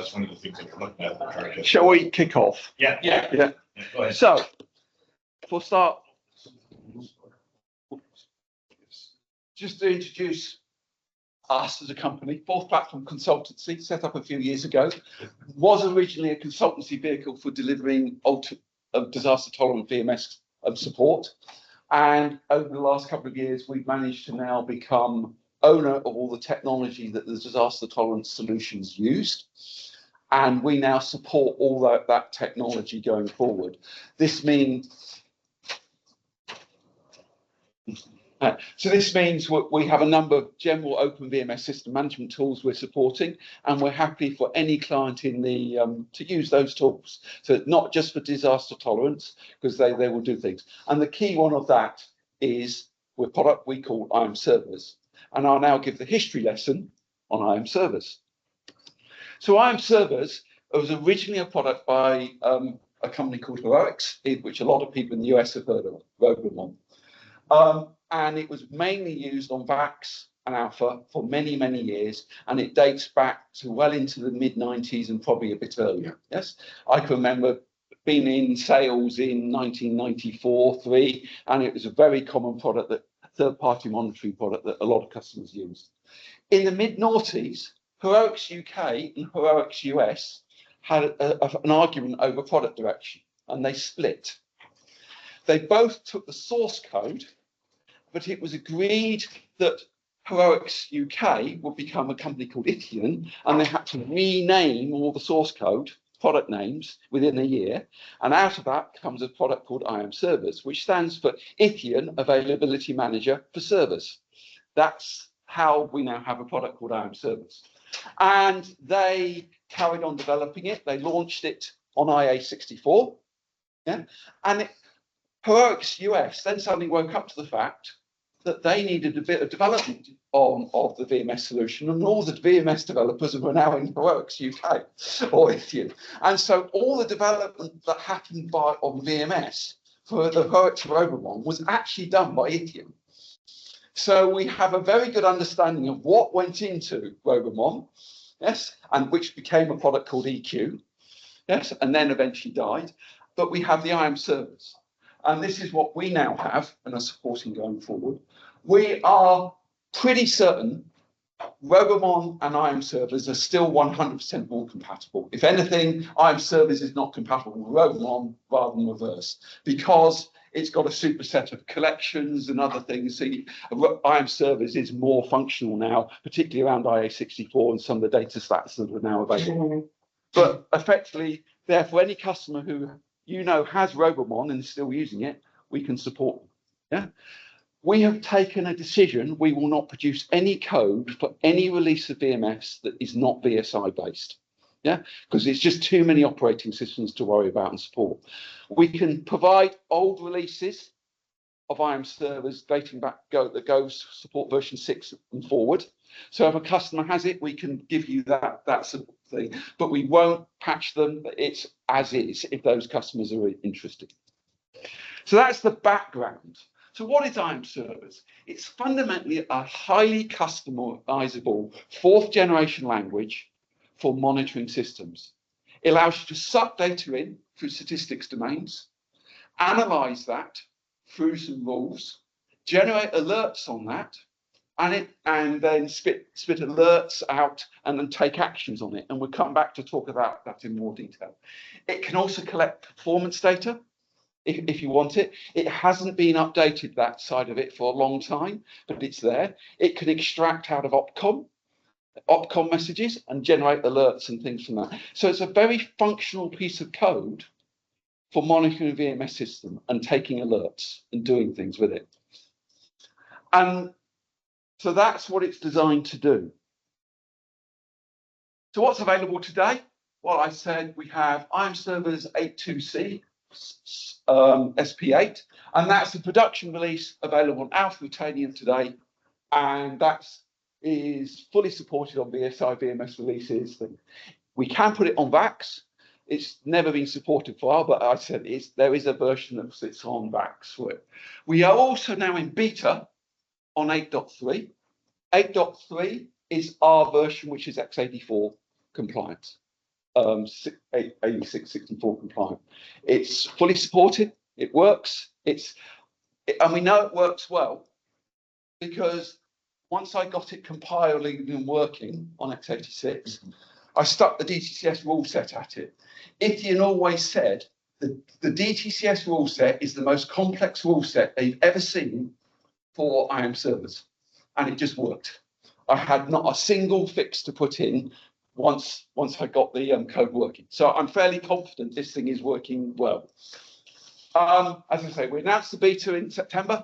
That's one of the things that we're looking at. Shall we kick off? Yeah. Go ahead. So, for start, just to introduce us as a company, Fourth Platform Consultancy, set up a few years ago, was originally a consultancy vehicle for delivering disaster-tolerant VMS support. And over the last couple of years, we've managed to now become owner of all the technology that the disaster tolerance solutions used. And we now support all that technology going forward. This means, we have a number of general OpenVMS system management tools we're supporting, and we're happy for any client in the to use those tools. So not just for disaster tolerance, because they will do things. And the key one of that is a product we call iAMServers. And I'll now give the history lesson on iAMServers. So iAMServers was originally a product by a company called Heroics, which a lot of people in the US have heard of, Robomon. And it was mainly used on VAX and Alpha for many, many years. And it dates back to well into the mid-90s and probably a bit earlier. Yes, I can remember being in sales in 1994-3, and it was a very common product, that third-party monitoring product that a lot of customers used. In the mid-noughties, Heroics UK and Heroics US had an argument over product direction, and they split. They both took the source code, but it was agreed that Heroics UK would become a company called Ithian, and they had to rename all the source code, product names, within a year. And out of that comes a product called iAMServers, which stands for Ithian Availability Manager for Servers. That's how we now have a product called iAMServers. And they carried on developing it. They launched it on IA64. Yeah? And Heroics US then suddenly woke up to the fact that they needed a bit of development of the VMS solution, and all the VMS developers were now in Heroics UK or Ithian. And so all the development that happened on VMS for the Heroics Robomon was actually done by Ithian. So we have a very good understanding of what went into Robomon, yes, and which became a product called EQ, yes, and then eventually died. But we have the iAMServers. And this is what we now have and are supporting going forward. We are pretty certain Robomon and iAMServers are still 100% more compatible. If anything, iAMServers is not compatible with Robomon rather than reverse, because it's got a superset of collections and other things. So iAMServers is more functional now, particularly around IA64 and some of the data stats that are now available. But effectively, therefore, any customer who has Robomon and is still using it, we can support them. Yeah. We have taken a decision: we will not produce any code for any release of VMS that is not VSI based. Yeah, because it's just too many operating systems to worry about and support. We can provide old releases of iAMServers dating back that goes support version 6 and forward. So if a customer has it, we can give you that sort of thing, but we won't patch them. It's as is if those customers are interested. So that's the background. So what is iAMServers? It's fundamentally a highly customizable 4th generation language for monitoring systems. It allows you to suck data in through statistics domains, analyze that through some rules, generate alerts on that, and then spit alerts out and then take actions on it. And we'll come back to talk about that in more detail. It can also collect performance data if you want it. It hasn't been updated, that side of it, for a long time, but it's there. It can extract out of opcom messages and generate alerts and things from that. So it's a very functional piece of code for monitoring a VMS system and taking alerts and doing things with it. And so that's what it's designed to do. So what's available today? Well, I said we have iAMServers 8.2c SP8, and that's the production release available on Alpha Titanium today, and that is fully supported on VSI VMS releases. We can put it on VAX. It's never been supported for a while, but I said there is a version that sits on VAX for it. We are also now in beta on 8.3. 8.3 is our version, which is x84 compliant. 8664 compliant. It's fully supported. It works. And we know it works well because once I got it compiling and working on x86, I stuck the DTCS rule set at it. Itian always said that the DTCS rule set is the most complex rule set they've ever seen for iAMServers, and it just worked. I had not a single fix to put in once I got the code working. So I'm fairly confident this thing is working well. As I say, we announced the beta in September.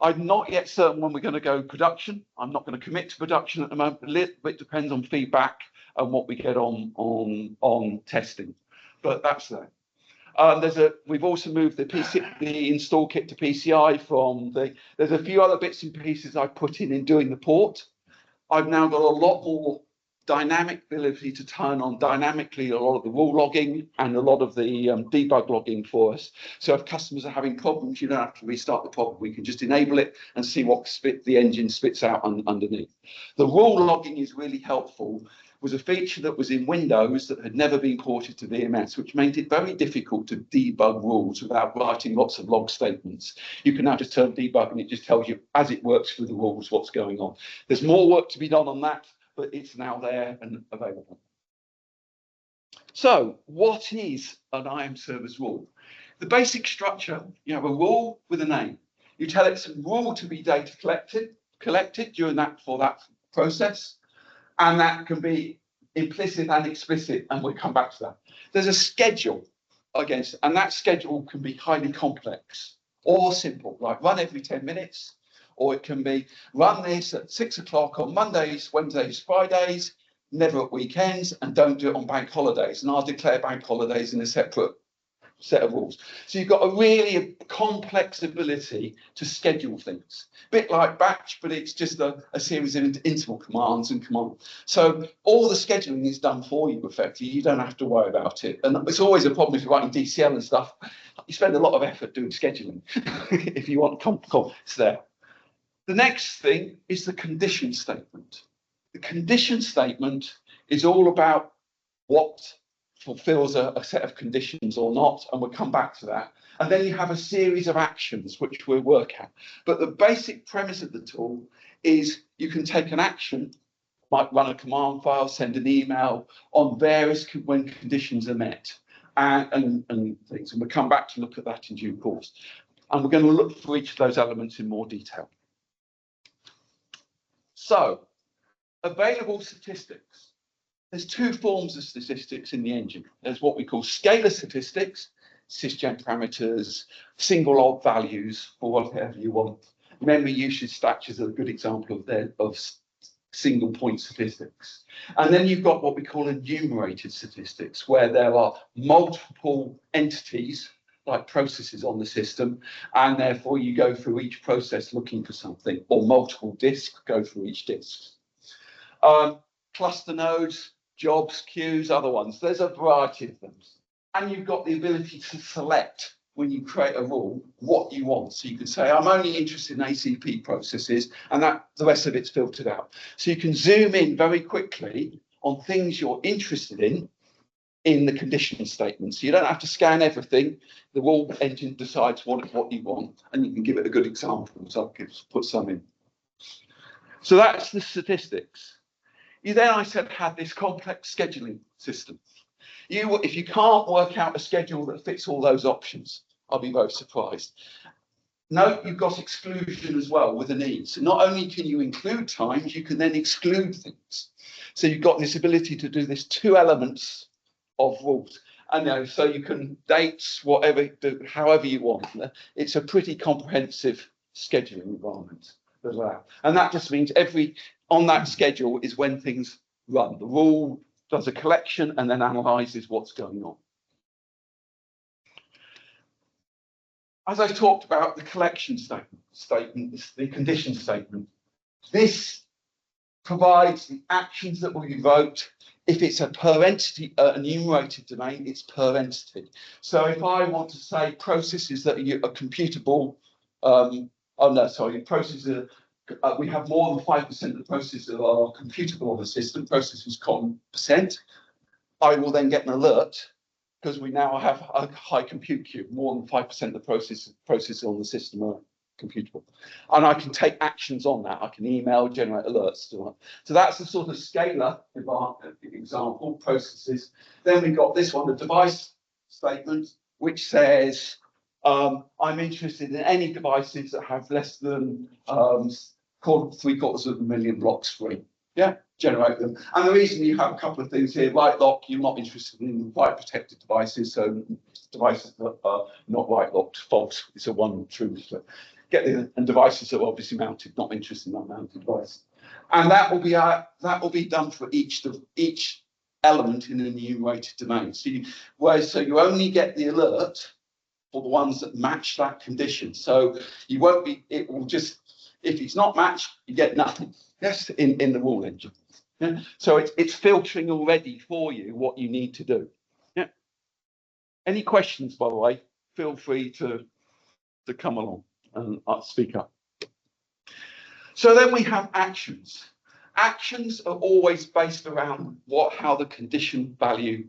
I'm not yet certain when we're going to go production. I'm not going to commit to production at the moment. A little bit depends on feedback and what we get on testing, but that's there. We've also moved the install kit to PCI from there's a few other bits and pieces I put in doing the port. I've now got a lot more dynamic ability to turn on dynamically a lot of the rule logging and a lot of the debug logging for us. So if customers are having problems, you don't have to restart the problem. We can just enable it and see what the engine spits out underneath. The rule logging is really helpful. It was a feature that was in Windows that had never been ported to VMS, which made it very difficult to debug rules without writing lots of log statements. You can now just turn debug and it just tells you as it works through the rules what's going on. There's more work to be done on that, but it's now there and available. So what is an iAMServers rule? The basic structure, you have a rule with a name. You tell it some rule to be data collected during that process, and that can be implicit and explicit, and we'll come back to that. There's a schedule against it, and that schedule can be highly complex or simple, like run every 10 minutes, or it can be run this at 6 o'clock on Mondays, Wednesdays, Fridays, never at weekends, and don't do it on bank holidays. And I'll declare bank holidays in a separate set of rules. So you've got a really complex ability to schedule things. A bit like batch, but it's just a series of interval commands and commands. So all the scheduling is done for you effectively. You don't have to worry about it. And it's always a problem if you're writing DCL and stuff. You spend a lot of effort doing scheduling. If you want it's there. The next thing is the condition statement. The condition statement is all about what fulfills a set of conditions or not, and we'll come back to that. And then you have a series of actions which we'll work at. But the basic premise of the tool is you can take an action, might run a command file, send an email on various when conditions are met and things. And we'll come back to look at that in due course. And we're going to look for each of those elements in more detail. So, available statistics. There's two forms of statistics in the engine. There's what we call scalar statistics, sysgen parameters, single odd values, or whatever you want. Memory usage stats is a good example of single point statistics. And then you've got what we call enumerated statistics, where there are multiple entities, like processes on the system, and therefore you go through each process looking for something, or multiple disks go through each disk. Cluster nodes, jobs, queues, other ones. There's a variety of them. And you've got the ability to select, when you create a rule, what you want. So you can say, I'm only interested in ACP processes, and that the rest of it's filtered out. So you can zoom in very quickly on things you're interested in the condition statement. So you don't have to scan everything. The rule engine decides what you want, and you can give it a good example. So I'll put some in. So that's the statistics. You then, I said, had this complex scheduling system. If you can't work out a schedule that fits all those options, I'll be very surprised. Note you've got exclusion as well with an E. So not only can you include times, you can then exclude things. So you've got this ability to do this two elements of rules. And so you can dates, whatever, however you want. It's a pretty comprehensive scheduling environment as well. And that just means on that schedule is when things run. The rule does a collection and then analyzes what's going on. As I talked about the collection statement, the condition statement, this provides the actions that will be invoked. If it's a per entity, enumerated domain, it's per entity. So if I want to say processes that are computable, processes. We have more than 5% of the processes that are computable on the system. Processes common percent. I will then get an alert because we now have a high compute queue. More than 5% of the processes on the system are computable. And I can take actions on that. I can email, generate alerts. So that's the sort of scalar example, processes. Then we've got this one, the device statement, which says, I'm interested in any devices that have less than 750,000 blocks free. Yeah, generate them. And the reason you have a couple of things here, write lock, you're not interested in write protected devices, so devices that are not write locked, false. It's a one true. So and devices that are obviously mounted, not interested in unmounted devices. And that will be done for each element in an enumerated domain. So you only get the alert for the ones that match that condition. So you won't be. It will just, if it's not matched, you get nothing. Yes, in the rule engine. Yeah. So it's filtering already for you what you need to do. Yeah. Any questions, by the way? Feel free to come along and speak up. So then we have actions. Actions are always based around how the condition value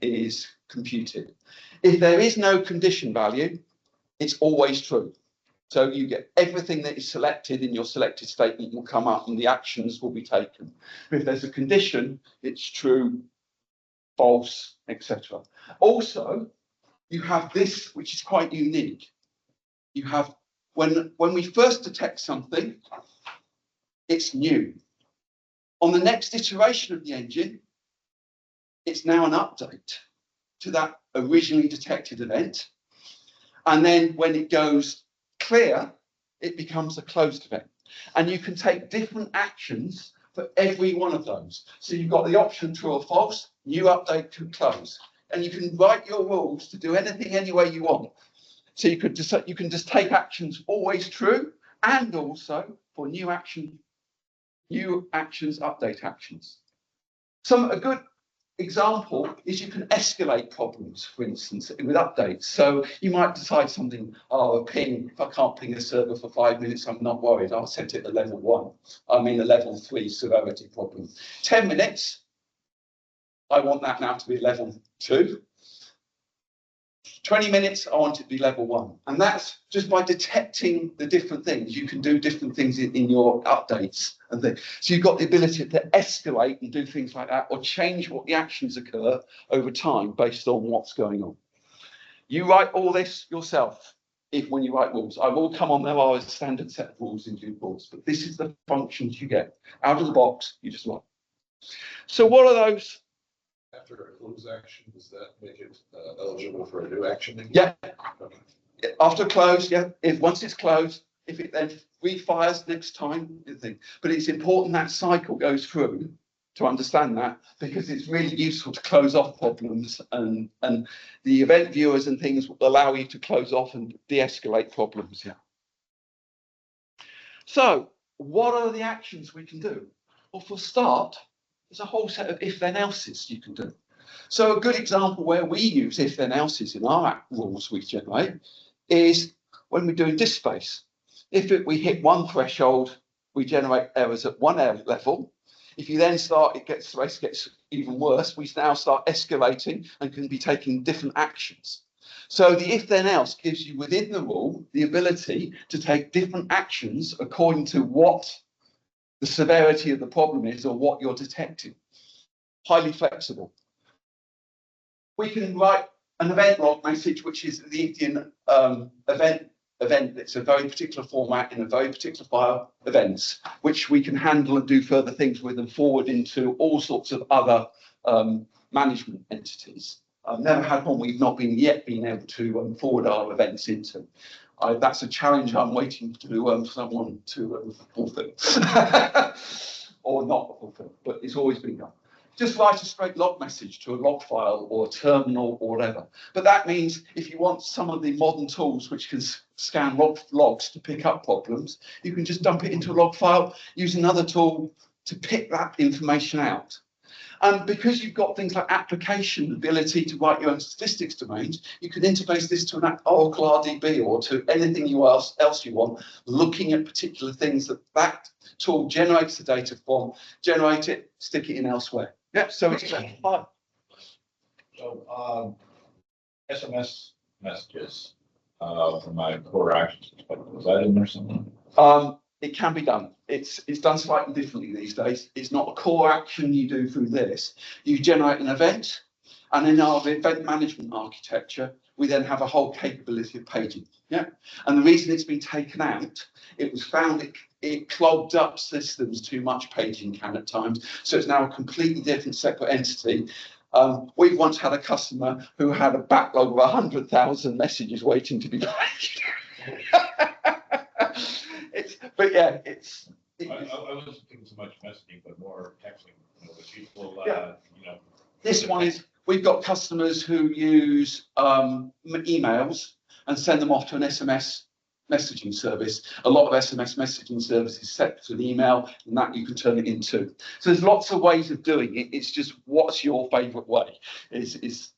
is computed. If there is no condition value, it's always true. So you get everything that is selected in your selected statement will come up and the actions will be taken. But if there's a condition, it's true, false, etc. Also, you have this, which is quite unique. You have, when we first detect something, it's new. On the next iteration of the engine, it's now an update to that originally detected event. And then when it goes clear, it becomes a closed event. And you can take different actions for every one of those. So you've got the option true or false, new update to close. And you can write your rules to do anything any way you want. So you can just take actions always true, and also for new actions, update actions. A good example is you can escalate problems, for instance, with updates. So you might decide something, a ping, if I can't ping a server for 5 minutes, I'm not worried, I'll set it to level 1. I mean a level 3 severity problem. 10 minutes, I want that now to be level 2. 20 minutes, I want it to be level 1. And that's just by detecting the different things. You can do different things in your updates and things. So you've got the ability to escalate and do things like that, or change what the actions occur over time based on what's going on. You write all this yourself when you write rules. I will come on, there are a standard set of rules in due course, but this is the functions you get. Out of the box, you just write. So what are those? After a close action, does that make it eligible for a new action? Yeah. After close, yeah. Once it's closed, if it then refires next time, but it's important that cycle goes through to understand that, because it's really useful to close off problems, and the event viewers and things will allow you to close off and de-escalate problems. Yeah. So what are the actions we can do? Well, for a start, there's a whole set of if-then-elses you can do. So a good example where we use if-then-elses in our rules we generate is when we're doing disk space. If we hit one threshold, we generate errors at one error level. If you then start, space gets even worse, we now start escalating and can be taking different actions. So the if-then-else gives you within the rule the ability to take different actions according to what the severity of the problem is or what you're detecting. Highly flexible. We can write an event log message, which is the event that's a very particular format in a very particular file, events, which we can handle and do further things with and forward into all sorts of other management entities. I've never had one we've not yet been able to forward our events into. That's a challenge I'm waiting to someone to fulfill or not fulfill, but it's always been done. Just write a straight log message to a log file or a terminal or whatever. But that means if you want some of the modern tools which can scan logs to pick up problems, you can just dump it into a log file, use another tool to pick that information out. And because you've got things like application ability to write your own statistics domains, you can interface this to an Oracle RDB or to anything else you want, looking at particular things that tool generates the data from, generate it, stick it in elsewhere. Yeah, so it's So, SMS messages, from my core actions perspective, is that in there somewhere? it can be done. It's done slightly differently these days. It's not a core action you do through this. You generate an event, and in our event management architecture, we then have a whole capability of paging. Yeah, and the reason it's been taken out, it was found it clogged up systems too much. Paging can at times, so it's now a completely different separate entity. We've once had a customer who had a backlog of 100,000 messages waiting to be paged. But yeah, I wasn't thinking so much messaging, but more texting, with people, Yeah. This one is, we've got customers who use emails and send them off to an SMS messaging service. A lot of SMS messaging services set to an email, and that you can turn it into. So there's lots of ways of doing it. It's just, what's your favorite way? This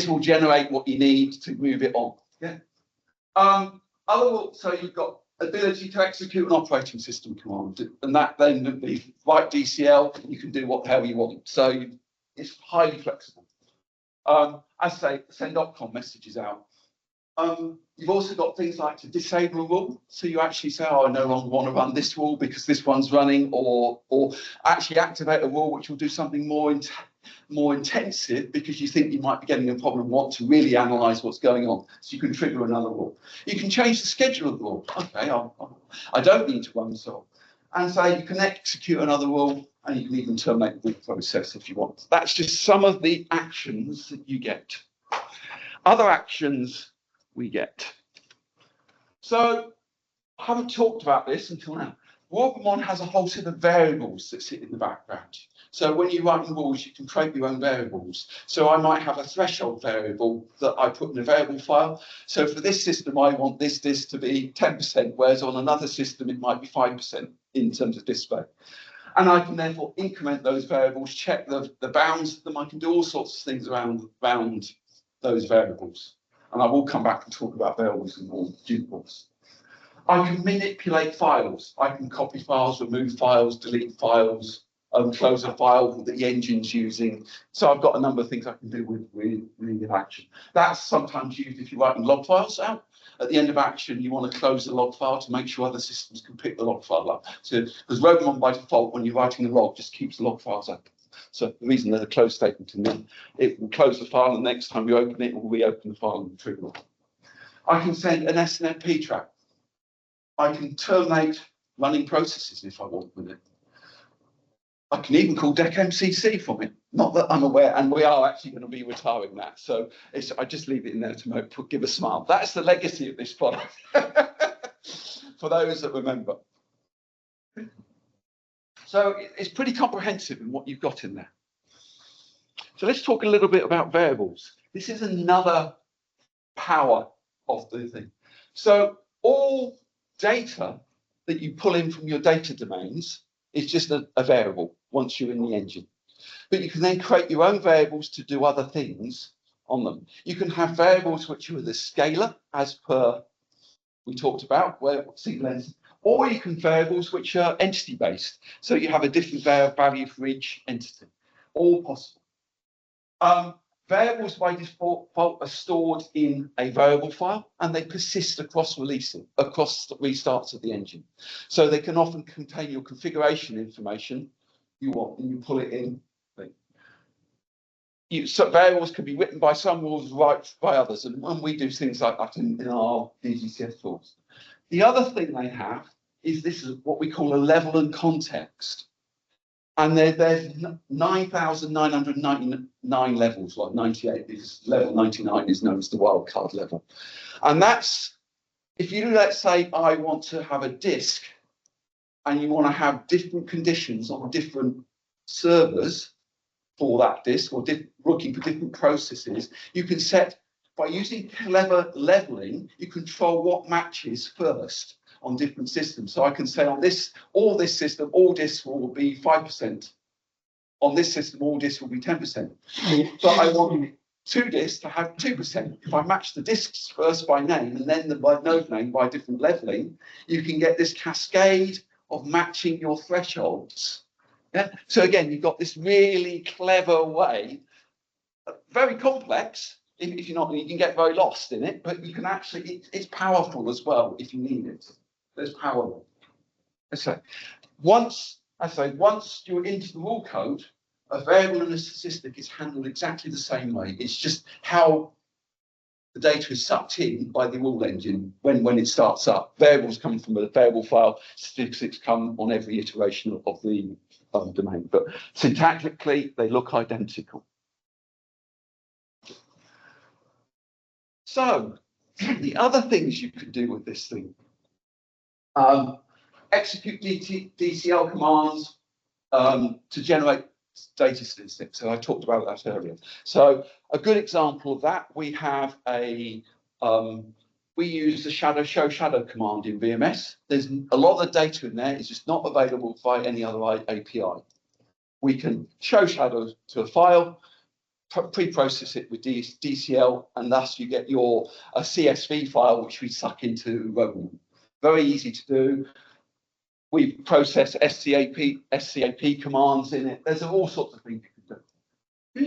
will generate what you need to move it on. Yeah. So you've got ability to execute an operating system command, and that then would be like DCL, you can do what the hell you want. So it's highly flexible. I say send opcom messages out. You've also got things like to disable a rule. So you actually say, oh, I no longer want to run this rule because this one's running, or actually activate a rule which will do something more intensive because you think you might be getting a problem, want to really analyze what's going on. So you can trigger another rule. You can change the schedule of the rule. Okay, I don't need to run this rule. And say you can execute another rule, and you can even terminate the rule process if you want. That's just some of the actions that you get. Other actions we get. So I haven't talked about this until now. WorldCommand has a whole set of variables that sit in the background. So when you write rules, you can create your own variables. So I might have a threshold variable that I put in a variable file. So for this system, I want this to be 10%, whereas on another system, it might be 5% in terms of display. And I can therefore increment those variables, check the bounds of them. I can do all sorts of things around those variables. And I will come back and talk about variables in more due course. I can manipulate files. I can copy files, remove files, delete files, close a file that the engine's using. So I've got a number of things I can do with action. That's sometimes used if you're writing log files out. At the end of action, you want to close the log file to make sure other systems can pick the log file up. So, because WorldCommand by default, when you're writing a log, just keeps the log files open. So the reason there's a close statement in there, it will close the file, and the next time you open it, it will reopen the file and trigger it. I can send an SNMP track. I can terminate running processes if I want with it. I can even call DECMCC from it. Not that I'm aware, and we are actually going to be retiring that. So I just leave it in there to give a smile. That's the legacy of this product, for those that remember. So it's pretty comprehensive in what you've got in there. So let's talk a little bit about variables. This is another power of the thing. So all data that you pull in from your data domains is just a variable once you're in the engine. But you can then create your own variables to do other things on them. You can have variables which are the scalar, as per we talked about, where single entity, or you can variables which are entity based. So you have a different value for each entity. All possible. Variables by default are stored in a variable file, and they persist across the restarts of the engine. So they can often contain your configuration information you want, and you pull it in. So variables can be written by some rules, right by others, and when we do things like that in our DGCS tools. The other thing they have is this is what we call a level and context. And there's 9,999 levels, like 98, because level 99 is known as the wildcard level. And that's, if you, let's say, I want to have a disk, and you want to have different conditions on different servers for that disk, or looking for different processes, you can set, by using clever leveling, you control what matches first on different systems. So I can say on this, all disks will be 5%. On this system, all disks will be 10%. But I want 2 disks to have 2%. If I match the disks first by name and then by node name by different leveling, you can get this cascade of matching your thresholds. Yeah. So again, you've got this really clever way, very complex. If you're not, you can get very lost in it, but you can actually, it's powerful as well if you need it. There's power. So once you're into the rule code, a variable and a statistic is handled exactly the same way. It's just how the data is sucked in by the rule engine when it starts up. Variables come from a variable file, statistics come on every iteration of the domain, but syntactically they look identical. So the other things you could do with this thing, execute DCL commands to generate data statistics. So I talked about that earlier. So a good example of that, we have we use the show shadow command in VMS. There's a lot of the data in there is just not available by any other API. We can show shadows to a file, pre-process it with DCL, and thus you get your CSV file, which we suck into Robo. Very easy to do. We process SCAP commands in it. There's all sorts of things you can do.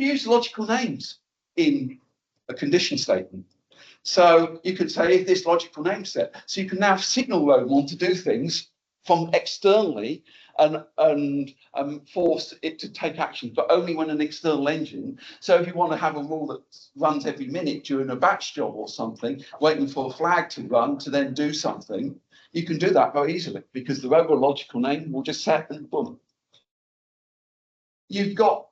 You use logical names in a condition statement. So you could say this logical name set. So you can now signal Robo to do things from externally and force it to take action, but only when an external engine. So if you want to have a rule that runs every minute during a batch job or something, waiting for a flag to run to then do something, you can do that very easily because the Robo logical name will just set and boom. You've got,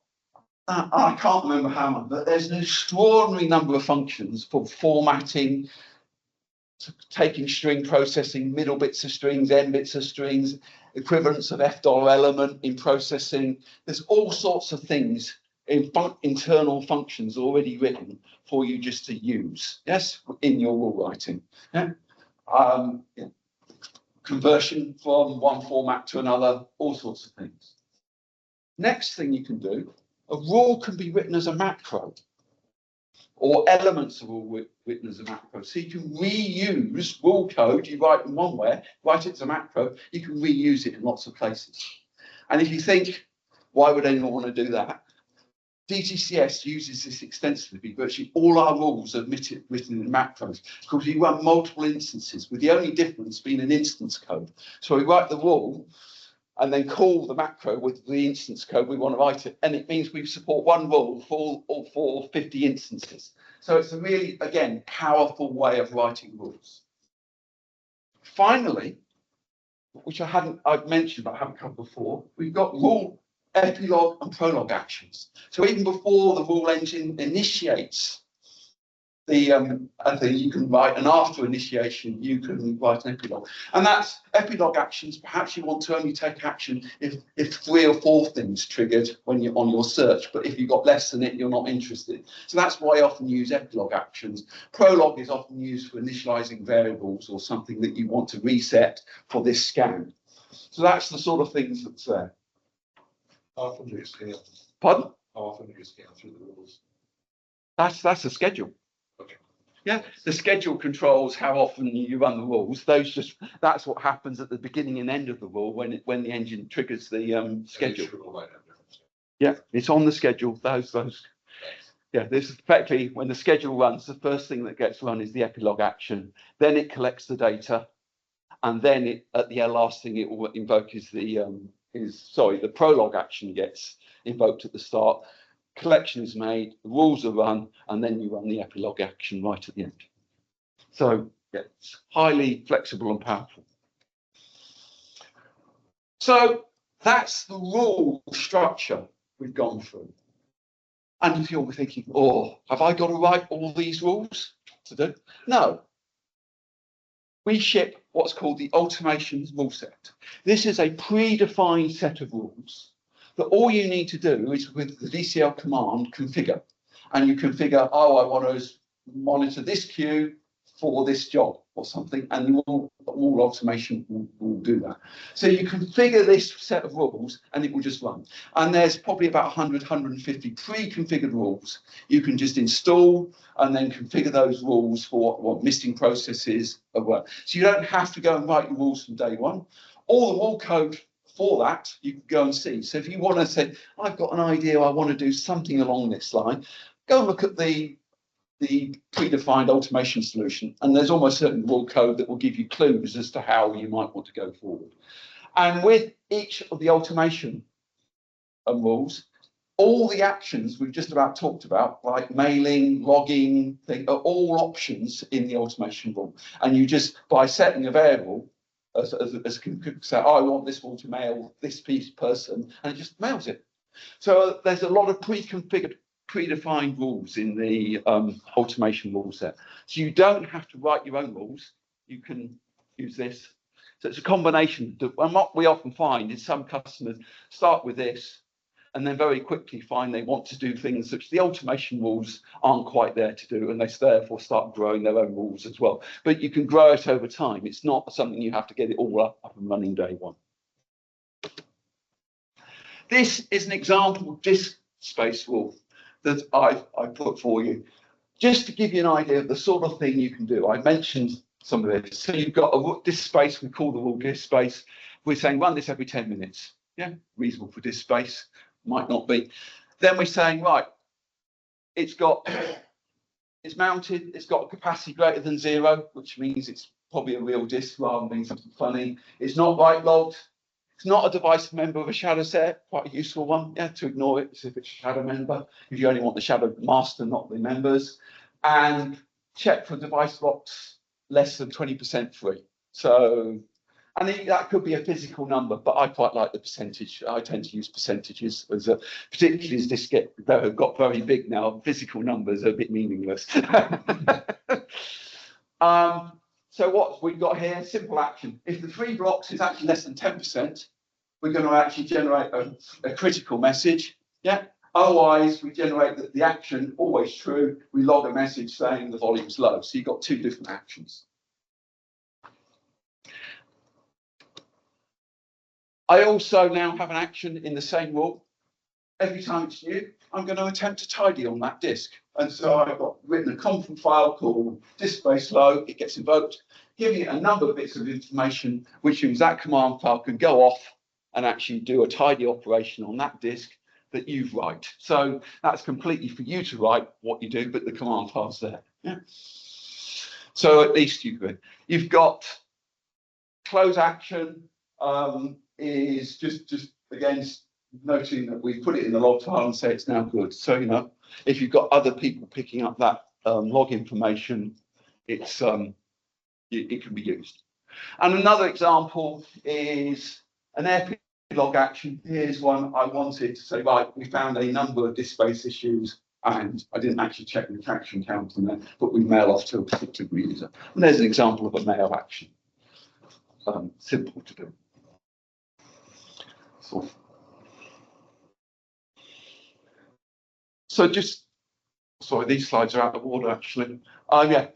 I can't remember how much, but there's an extraordinary number of functions for formatting, taking string processing, middle bits of strings, end bits of strings, equivalence of $, element in processing. There's all sorts of things in internal functions already written for you just to use, yes, in your rule writing. Yeah? Yeah. Conversion from one format to another, all sorts of things. Next thing you can do, a rule can be written as a macro, or elements of rule written as a macro. So you can reuse rule code you write in one way, write it as a macro, you can reuse it in lots of places. And if you think, why would anyone want to do that? DTCS uses this extensively. Virtually all our rules are written in macros because we run multiple instances, with the only difference being an instance code. So we write the rule and then call the macro with the instance code we want to write it. And it means we support one rule for 50 instances. So it's a really, again, powerful way of writing rules. Finally, which I've mentioned, but I haven't covered before, we've got rule epilogue and prologue actions. So even before the rule engine initiates the thing, you can write, and after initiation, you can write an epilogue. And that's epilogue actions. Perhaps you want to only take action if 3 or 4 things triggered when you're on your search. But if you've got less than it, you're not interested. So that's why I often use epilogue actions. Prologue is often used for initializing variables or something that you want to reset for this scan. So that's the sort of things that's there. How often do you scan? Pardon? How often do you scan through the rules? That's a schedule. Okay. Yeah, the schedule controls how often you run the rules. That's what happens at the beginning and end of the rule when the engine triggers the schedule. Yeah, it's on the schedule. Those. Yeah, this is effectively when the schedule runs. The first thing that gets run is the epilogue action. Then it collects the data, and then at the last thing it will invoke is the prologue action gets invoked at the start. Collection is made, the rules are run, and then you run the epilogue action right at the end. So yeah, it's highly flexible and powerful. So that's the rule structure we've gone through. And if you're thinking, oh, have I got to write all these rules to do? No. We ship what's called the automation rule set. This is a predefined set of rules that all you need to do is with the DCL command configure. And you configure, oh, I want to monitor this queue for this job or something, and all automation will do that. So you configure this set of rules and it will just run. And there's probably about 100, 150 pre-configured rules. You can just install and then configure those rules for what missing processes are. So you don't have to go and write your rules from day one. All the rule code for that, you can go and see. So if you want to say, I've got an idea, I want to do something along this line, go and look at the predefined automation solution. And there's almost certain rule code that will give you clues as to how you might want to go forward. And with each of the automation rules, all the actions we've just about talked about, like mailing, logging, are all options in the automation rule. And you just, by setting a variable, as say, oh, I want this rule to mail this person, and it just mails it. So there's a lot of pre-configured, predefined rules in the automation rule set. So you don't have to write your own rules. You can use this. So it's a combination. And what we often find is some customers start with this, and then very quickly find they want to do things which the automation rules aren't quite there to do, and they therefore start growing their own rules as well. But you can grow it over time. It's not something you have to get it all up and running day one. This is an example disk space rule that I put for you, just to give you an idea of the sort of thing you can do. I mentioned some of this. So you've got a disk space, we call the rule disk space. We're saying run this every 10 minutes. Yeah, reasonable for disk space. Might not be. Then we're saying, right, it's mounted, it's got a capacity greater than 0, which means it's probably a real disk rather than being something funny. It's not write logged. It's not a device member of a shadow set, quite a useful one, yeah, to ignore it if it's a shadow member, if you only want the shadow master, not the members. And check for device blocks less than 20% free. So, and that could be a physical number, but I quite like the percentage. I tend to use percentages, as particularly as this got very big now. Physical numbers are a bit meaningless. So what we've got here, simple action. If the 3 blocks is actually less than 10%, we're going to actually generate a critical message. Yeah. Otherwise, we generate the action, always true. We log a message saying the volume's low. So you've got 2 different actions. I also now have an action in the same rule. Every time it's new, I'm going to attempt to tidy on that disk. And so I've got written a conf file called disk space low. It gets invoked, giving it a number of bits of information, which means that command file can go off and actually do a tidy operation on that disk that you've write. So that's completely for you to write what you do, but the command file's there. Yeah. So at least you've got close action is just again noting that we put it in the log file and say it's now good. So if you've got other people picking up that log information, it can be used. And another example is an airplane log action. Here's one I wanted to say, right, we found a number of disk space issues, and I didn't actually check the action count on there, but we mail off to a particular user. And there's an example of a mail action. Simple to do. So just, sorry, these slides are out of order actually. Yeah,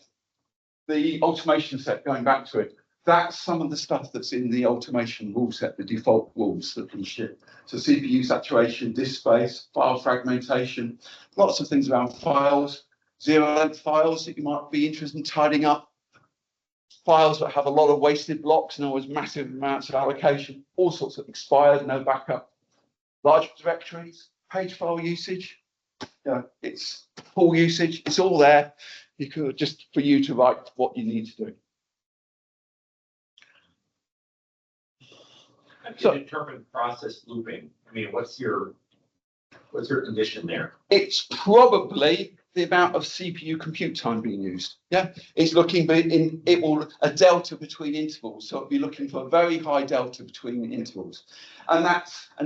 the automation set, going back to it, that's some of the stuff that's in the automation rule set, the default rules that we ship. So CPU saturation, disk space, file fragmentation, lots of things around files, 0-length files that you might be interested in tidying up, files that have a lot of wasted blocks and always massive amounts of allocation, all sorts of expired, no backup, large directories, page file usage. It's full usage, it's all there. You could just for you to write what you need to do. How do you interpret process looping? I mean, what's your condition there? It's probably the amount of CPU compute time being used. Yeah, it's looking a delta between intervals. So it'll be looking for a very high delta between intervals, and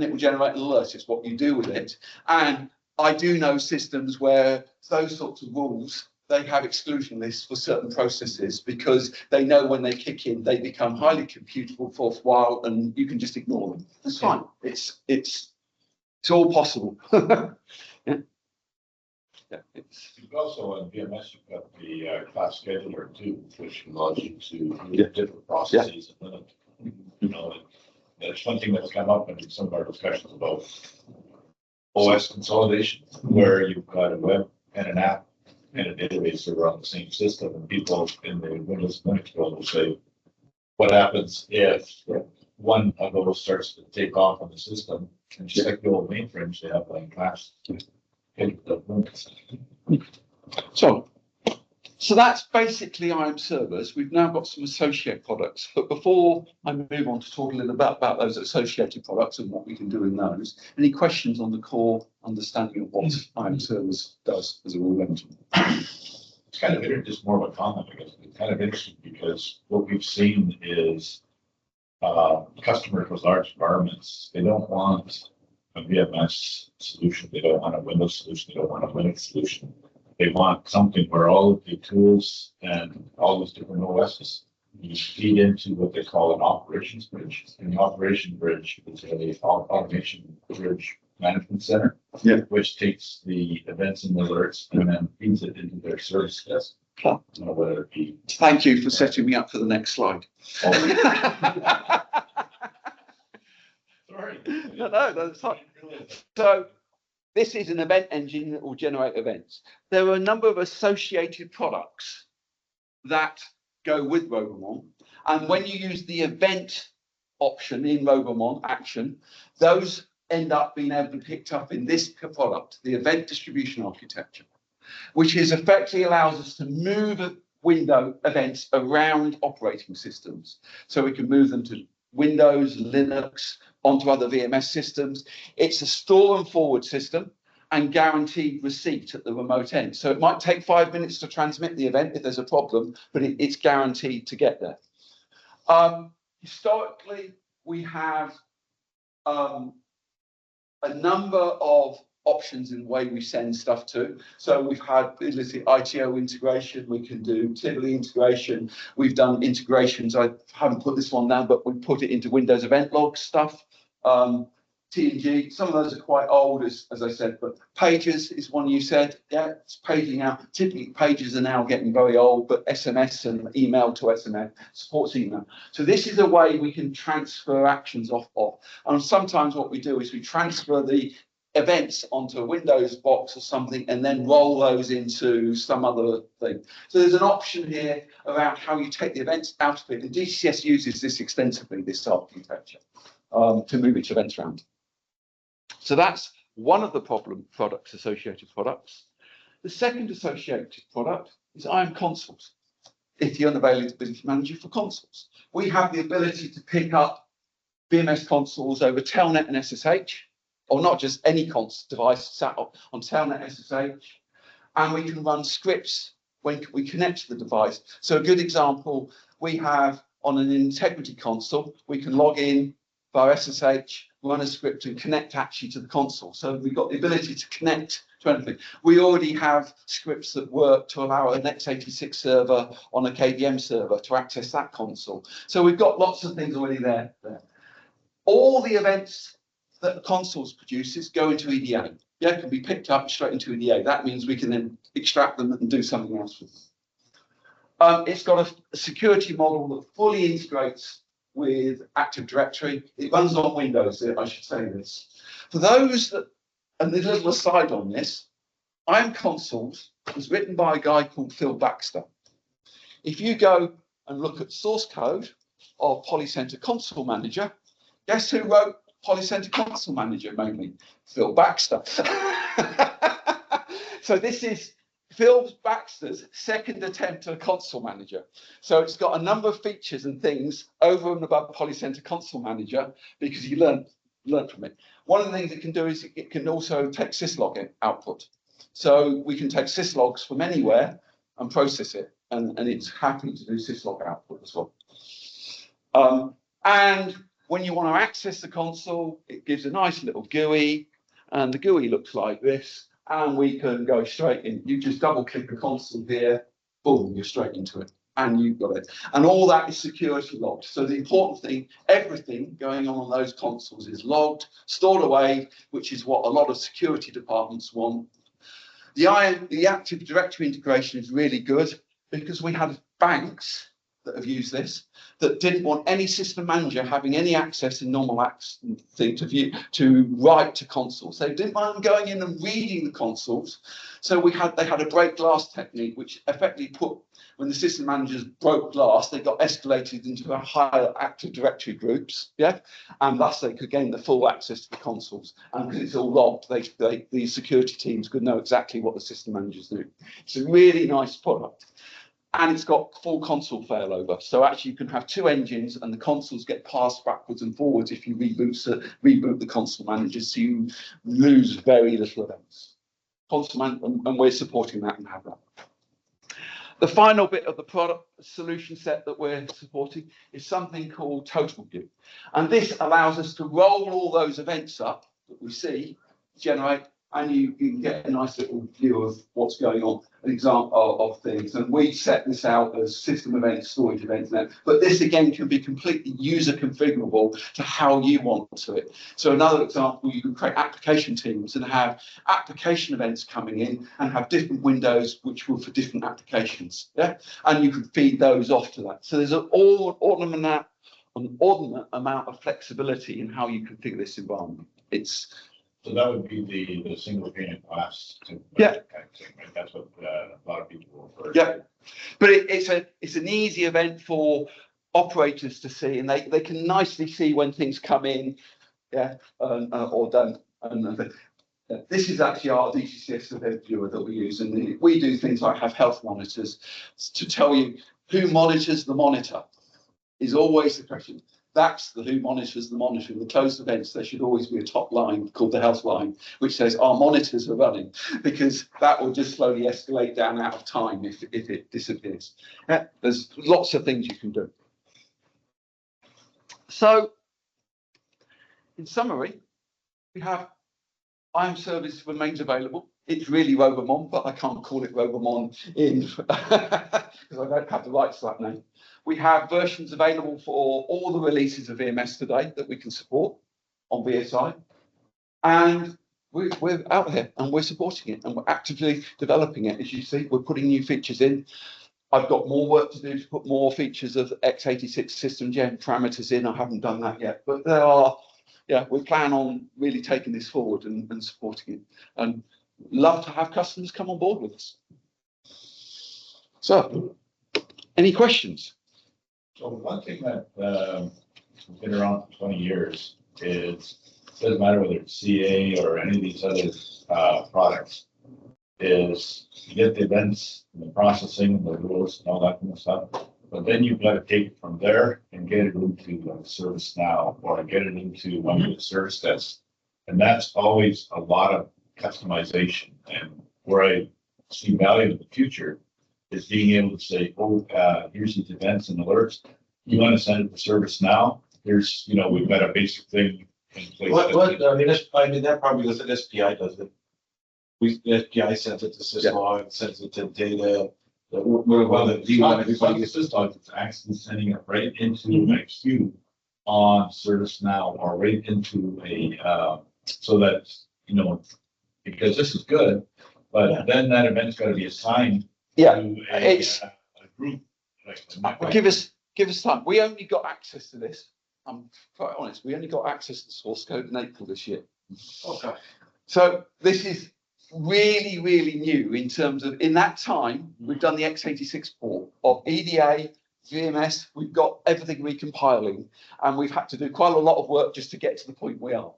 it will generate an alert. It's what you do with it. And I do know systems where those sorts of rules, they have exclusion lists for certain processes because they know when they kick in, they become highly computable for a while, and you can just ignore them. That's fine. It's all possible. Yeah. Yeah, You've also in VMS, you've got the class scheduler too, which allows you to different processes. And that's one thing that's come up in some of our discussions about OS consolidation, where you've got a web and an app and a database that are on the same system, and people in the Windows Linux world will say, what happens if one of those starts to take off on the system, and just like the old mainframes, they have like class. So that's basically iAMServers. We've now got some associated products. But before I move on to talk a little bit about those associated products and what we can do in those, any questions on the core understanding of what iAMServers does as a rule engine? It's kind of just more of a comment, I guess. It's kind of interesting because what we've seen is customers with large environments, they don't want a VMS solution. They don't want a Windows solution. They don't want a Linux solution. They want something where all of the tools and all these different OSs you feed into what they call an operations bridge. And the operation bridge is a automation bridge management center, which takes the events and alerts and then feeds it into their service desk. Huh. Whether it be. Thank you for setting me up for the next slide. Sorry. No, that's fine. So this is an event engine that will generate events. There are a number of associated products that go with RoboMon. And when you use the event option in RoboMon action, those end up being able to be picked up in this product, the event distribution architecture, which is effectively allows us to move window events around operating systems. So we can move them to Windows, Linux, onto other VMS systems. It's a store and forward system and guaranteed receipt at the remote end. So it might take 5 minutes to transmit the event if there's a problem, but it's guaranteed to get there. Historically, we have a number of options in the way we send stuff to. So we've had ITO integration, we can do Tivoli integration, we've done integrations. I haven't put this one down, but we put it into Windows event log stuff. TNG, some of those are quite old, as I said, but Pages is one you said. Yeah, it's paging out. Typically, Pages are now getting very old, but SMS and email to SMS supports email. So this is a way we can transfer actions off. And sometimes what we do is we transfer the events onto a Windows box or something and then roll those into some other thing. So there's an option here around how you take the events out of it. And DCS uses this extensively, this architecture, to move its events around. So that's one of the associated products. The second associated product is iAMConsoles. If you're an availability manager for consoles, we have the ability to pick up VMS consoles over Telnet and SSH, or not just any device sat on Telnet SSH, and we can run scripts when we connect to the device. So a good example, we have on an integrity console, we can log in via SSH, run a script and connect actually to the console. So we've got the ability to connect to anything. We already have scripts that work to allow an x86 server on a KVM server to access that console. So we've got lots of things already there. All the events that the consoles produces go into EDA. Yeah, can be picked up straight into EDA. That means we can then extract them and do something else with them. It's got a security model that fully integrates with Active Directory. It runs on Windows, I should say this. For those that, and there's a little aside on this, iAMConsoles was written by a guy called Phil Baxter. If you go and look at source code of Polycenter Console Manager, guess who wrote Polycenter Console Manager mainly? Phil Baxter. So this is Phil Baxter's second attempt at a console manager. So it's got a number of features and things over and above Polycenter Console Manager because you learn from it. One of the things it can do is it can also take syslog output. So we can take syslogs from anywhere and process it, and it's happy to do syslog output as well. And when you want to access the console, it gives a nice little GUI, and the GUI looks like this, and we can go straight in. You just double click the console here, boom, you're straight into it, and you've got it. And all that is security logged. So the important thing, everything going on those consoles is logged, stored away, which is what a lot of security departments want. The Active Directory integration is really good because we have banks that have used this that didn't want any system manager having any access in normal access thing to view to write to consoles. They didn't want them going in and reading the consoles. So they had a break glass technique, which effectively put, when the system managers broke glass, they got escalated into a higher Active Directory groups, yeah, and thus they could gain the full access to the consoles. And because it's all logged, the security teams could know exactly what the system managers do. It's a really nice product. And it's got full console failover. So actually you can have two engines and the consoles get passed backwards and forwards if you reboot the console managers, so you lose very little events. And we're supporting that and have that. The final bit of the product solution set that we're supporting is something called Total View. And this allows us to roll all those events up that we see, generate, and you can get a nice little view of what's going on, an example of things. And we set this out as system events, storage events now. But this again can be completely user configurable to how you want to it. So another example, you can create application teams and have application events coming in and have different windows which will for different applications. Yeah, and you can feed those off to that. So there's an ordinate amount of flexibility in how you configure this environment. So that would be the single pane of glass. Yeah. Kind of thing, right? That's what a lot of people refer to. Yeah, but it's an easy event for operators to see, and they can nicely see when things come in, yeah, or don't. And this is actually our DCCS event viewer that we use, and we do things like have health monitors to tell you who monitors the monitor. Is always the question. That's who monitors the monitor. In the closed events, there should always be a top line called the health line, which says our monitors are running, because that will just slowly escalate down out of time if it disappears. Yeah, there's lots of things you can do. So, in summary, we have iAMServers remains available. It's really Robomon, but I can't call it Robomon because I don't have the rights to that name. We have versions available for all the releases of VMS today that we can support on VSI. And we're out here and we're supporting it and we're actively developing it. As you see, we're putting new features in. I've got more work to do to put more features of x86 system gen parameters in. I haven't done that yet, but there are, yeah, we plan on really taking this forward and supporting it. And love to have customers come on board with us. So, any questions? So one thing that has been around for 20 years is, it doesn't matter whether it's CA or any of these other products, is you get the events and the processing and the rules and all that kind of stuff. But then you've got to take it from there and get it into ServiceNow or get it into one of the service desks. And that's always a lot of customization. And where I see value in the future is being able to say, oh, here's these events and alerts. You want to send it to ServiceNow? Here's, we've got a basic thing in place. That probably does it. SPI does it. The SPI sends it to syslog, sends it to data. Everybody gets syslog, it's actually sending it right into an queue on ServiceNow or right into a, so that, because this is good, but then that event's got to be assigned to a group. Give us time. We only got access to this. I'm quite honest. We only got access to the source code in April this year. Okay. So this is really, really new in terms of, in that time, we've done the x86 port of EDA, VMS, we've got everything recompiling, and we've had to do quite a lot of work just to get to the point we are.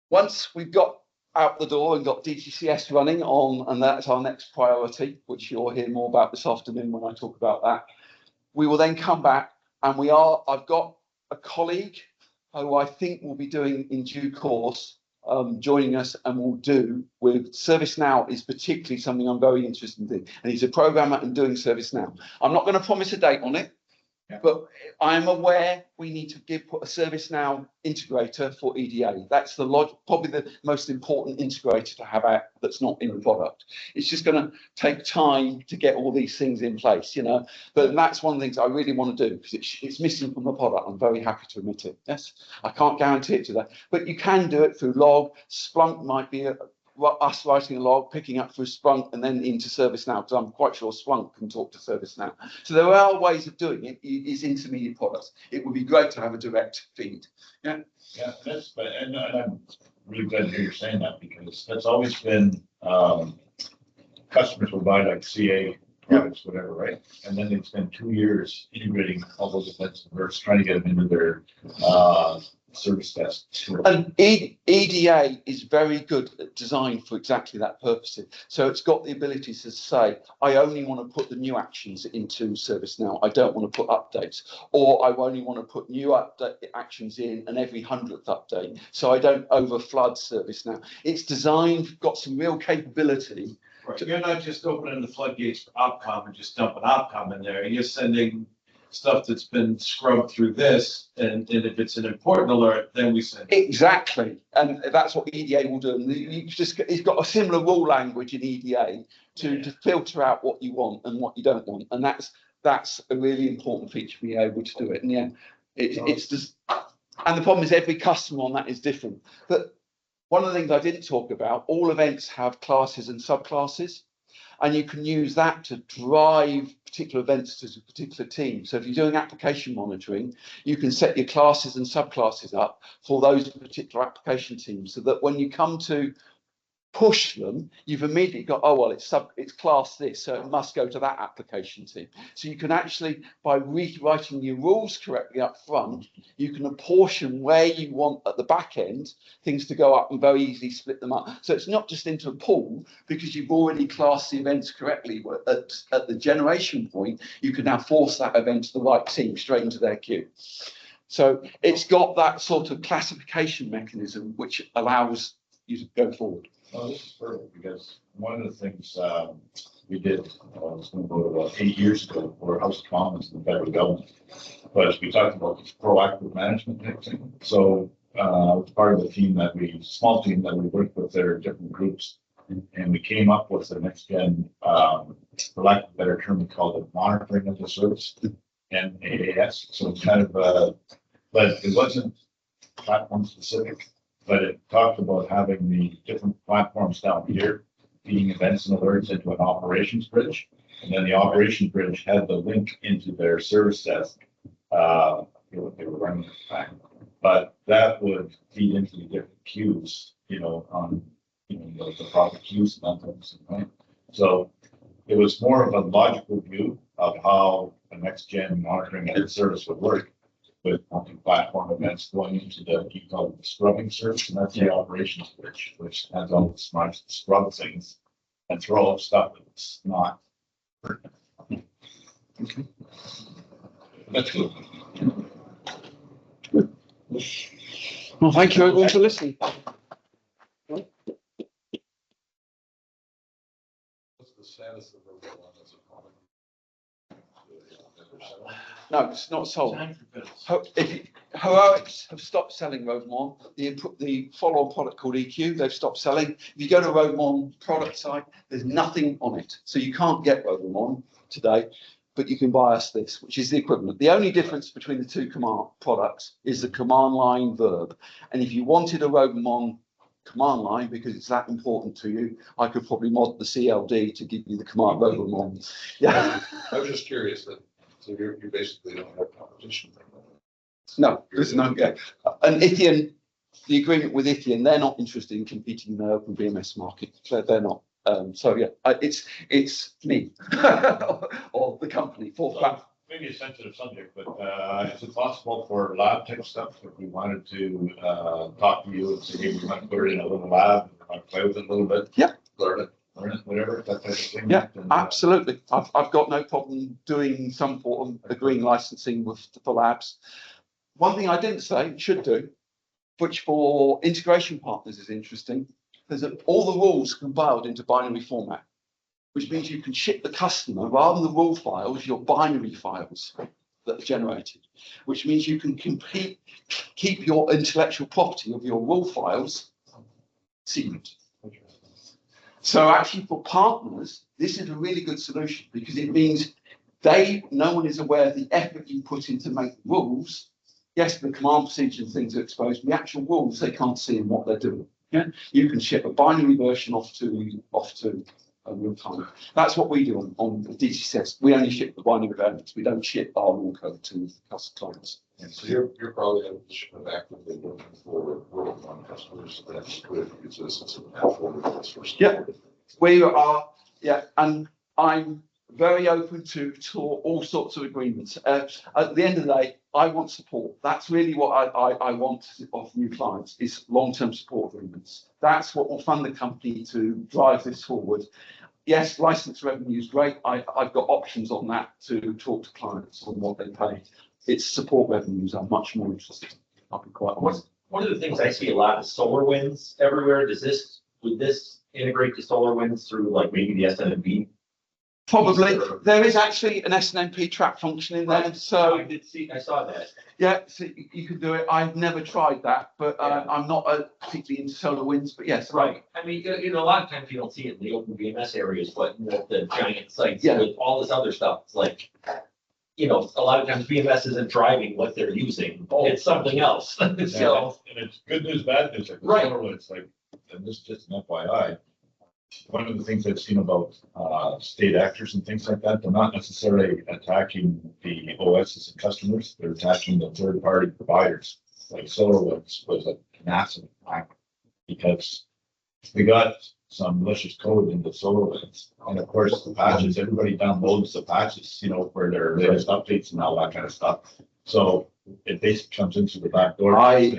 Once we've got out the door and got DGCS running on, and that's our next priority, which you'll hear more about this afternoon when I talk about that, we will then come back and I've got a colleague who I think will be doing in due course, joining us, and will do with ServiceNow is particularly something I'm very interested in. And he's a programmer and doing ServiceNow. I'm not going to promise a date on it, but I'm aware we need to put a ServiceNow integrator for EDA. That's probably the most important integrator to have out that's not in the product. It's just going to take time to get all these things in place, But that's one of the things I really want to do because it's missing from the product. I'm very happy to admit it. Yes, I can't guarantee it today, but you can do it through log. Splunk might be us writing a log, picking up through Splunk and then into ServiceNow, because I'm quite sure Splunk can talk to ServiceNow. So there are ways of doing it. It's intermediate products. It would be great to have a direct feed. Yeah. Yeah, and I'm really glad to hear you're saying that, because that's always been, customers will buy like CA products, whatever, right? And then they spend 2 years integrating all those events versus trying to get them into their, service desk. And EDA is very good at design for exactly that purpose. So it's got the ability to say, I only want to put the new actions into ServiceNow. I don't want to put updates, or I only want to put new update actions in and every 100th update. So I don't overflood ServiceNow. It's designed, got some real capability. Right. You're not just opening the floodgates for Opcom and just dumping Opcom in there. You're sending stuff that's been scrubbed through this, and if it's an important alert, then we send it. Exactly, and that's what EDA will do. And it's got a similar rule language in EDA to filter out what you want and what you don't want, and that's a really important feature to be able to do it. And yeah, it's just, and the problem is every customer on that is different. But one of the things I didn't talk about, all events have classes and subclasses. And you can use that to drive particular events to a particular team. So if you're doing application monitoring, you can set your classes and subclasses up for those particular application teams, so that when you come to push them, you've immediately got, oh, well, it's class this, so it must go to that application team. So you can actually, by rewriting your rules correctly up front, you can apportion where you want at the back end things to go up and very easily split them up. So it's not just into a pool, because you've already classed the events correctly at the generation point. You can now force that event to the right team straight into their queue. So it's got that sort of classification mechanism which allows you to go forward. Well, this is perfect, because one of the things we did, it's going to go about 8 years ago for House of Commons and the federal government, was we talked about this proactive management type thing. So it's part of the small team that we worked with their different groups, and we came up with the next gen, for lack of a better term, we called it monitoring as a service, MAAS. So it's kind of, but it wasn't platform specific. But it talked about having the different platforms down here feeding events and alerts into an operations bridge. And then the operations bridge had the link into their service desk. I feel like they were running it back. But that would feed into the different queues, on the proper queues and things, right? So it was more of a logical view of how a next gen monitoring as a service would work, with multi-platform events going into the, you call it the scrubbing service, and that's the operations bridge, which has all the smart scrub things and throw up stuff that's not. Okay. That's good. Well, thank you everyone for listening. What's the status of the one that's a common? No, it's not sold. Heroics have stopped selling Roadmon. The follow-on product called EQ, they've stopped selling. If you go to Roadmon product site, there's nothing on it. So you can't get Roadmon today, but you can buy us this, which is the equivalent. The only difference between the two command products is the command line verb. And if you wanted a Roadmon command line, because it's that important to you, I could probably mod the CLD to give you the command Roadmon. Yeah. I was just curious that, so you basically don't have competition. No, there's no. Yeah. And Ithian, the agreement with Ithian, they're not interested in competing in the OpenVMS market. They're not. So yeah, it's me or the company for So, maybe a sensitive subject, but is it possible for lab type stuff, if we wanted to talk to you and say, hey, we want to put it in a little lab, play with it a little bit? Yeah. Learn it, whatever, that type of thing. Yeah, and, absolutely. I've got no problem doing some form of agreeing licensing for labs. One thing I didn't say, should do, which for integration partners is interesting, is that all the rules compiled into binary format, which means you can ship the customer, rather than the rule files, your binary files that are generated, which means you can keep your intellectual property of your rule files secret. So actually for partners, this is a really good solution, because it means no one is aware of the effort you put in to make rules. Yes, the command procedure and things are exposed, but the actual rules, they can't see in what they're doing. Yeah, you can ship a binary version off to real time. That's what we do on DCS. We only ship the binary versions. We don't ship our raw code to clients. And so you're probably actively looking for world one customers that could use this as an platform for. Yeah. We are, yeah, and I'm very open to all sorts of agreements. At the end of the day, I want support. That's really what I want of new clients is long-term support agreements. That's what will fund the company to drive this forward. Yes, license revenue is great. I've got options on that to talk to clients on what they pay. It's support revenues I'm much more interested in. I'll be quite honest. One of the things I see a lot is SolarWinds everywhere. Would this integrate to SolarWinds through like maybe the SNMP? Probably. There is actually an SNMP track function in there. So I saw that. yeah, so you can do it. I've never tried that, but Yeah. I'm not particularly into SolarWinds, but yes. Right. I mean, a lot of times you don't see it in the OpenVMS areas, but the giant sites Yeah. with all this other stuff, it's like, a lot of times VMS isn't driving what they're using. It's something else. So, And it's good news, bad news. Like Right. it's like, and this is just an FYI. One of the things I've seen about state actors and things like that, they're not necessarily attacking the OSs and customers, they're attacking the third-party providers. Like SolarWinds was a massive attack because we got some malicious code into SolarWinds. And of course, the patches, everybody downloads the patches, for their latest updates and all that kind of stuff. So it basically comes into the back door. I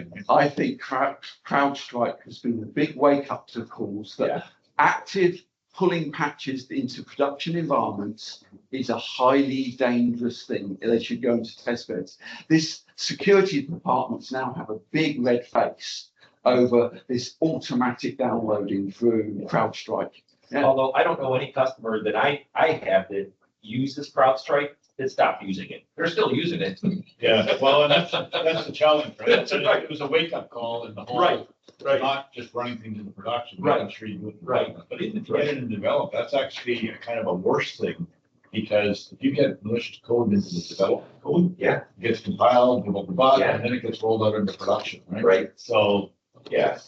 think CrowdStrike has been the big wake-up to calls that active pulling patches into production environments is a highly dangerous thing. They should go into test beds. This security departments now have a big red face over this automatic downloading through CrowdStrike. Yeah. Although I don't know any customer that I have that uses CrowdStrike that stopped using it. They're still using it. Yeah, well, and that's the challenge, right? It was a wake-up call in the whole. Right. Not just running things into production, Right. making sure you do it. Right. But if you get it and develop, that's actually a kind of a worse thing. Because if you get malicious code into the development code, Yeah. it gets compiled, blah, blah, blah, Yeah. and then it gets rolled out into production, right? Right. So, Yeah.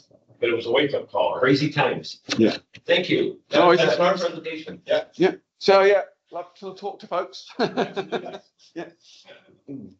but it was a wake-up call. Crazy times. Yeah. Thank you. No, it's- That's our presentation. So yeah, love to talk to folks. Yeah. Yeah. Mm.